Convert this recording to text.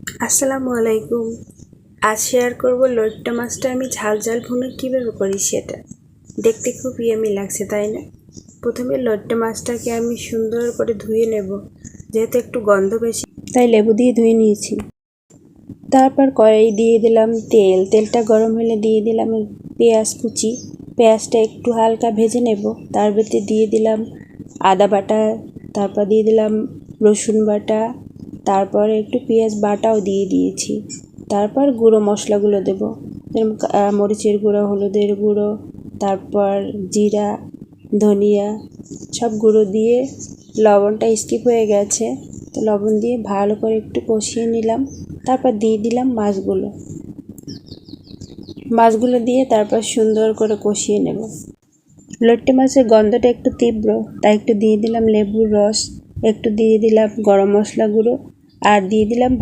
আসসালামু আলাইকুম। আজ শেয়ার করব লইট্ট মাছটা আমি ঝাল ঝাল ভুনা কীভাবে করি সেটা। দেখতে খুব ইয়ামি লাগছে, তাই না? প্রথমে লইট্ট মাছটাকে আমি সুন্দর করে ধুয়ে নেব, যেহেতু একটু গন্ধ বেশি তাই লেবু দিয়ে ধুয়ে নিয়েছি। তারপর কড়াই দিয়ে দিলাম তেলটা গরম হলে দিয়ে দিলাম পেঁয়াজ কুচি। পেঁয়াজটা একটু হালকা ভেজে নেব। তার ভিতরে দিয়ে দিলাম আদা বাটা, তারপর দিয়ে দিলাম রসুন বাটা, তারপর একটু পেঁয়াজ বাটাও দিয়ে দিয়েছি। তারপর গুঁড়ো মশলাগুলো দেব, যেরকম মরিচের গুঁড়ো, হলুদের গুঁড়ো, তারপর জিরা, ধনিয়া সব গুঁড়ো দিয়ে, লবণটা স্কিপ হয়ে গেছে তো লবণ দিয়ে ভালো করে একটু কষিয়ে নিলাম। তারপর দিয়ে দিলাম মাছগুলো দিয়ে তারপর সুন্দর করে কষিয়ে নেব। লইট্ট মাছের গন্ধটা একটু তীব্র, তাই একটু দিয়ে দিলাম লেবুর রস, একটু দিয়ে দিলাম গরম মশলা গুঁড়ো, আর দিয়ে দিলাম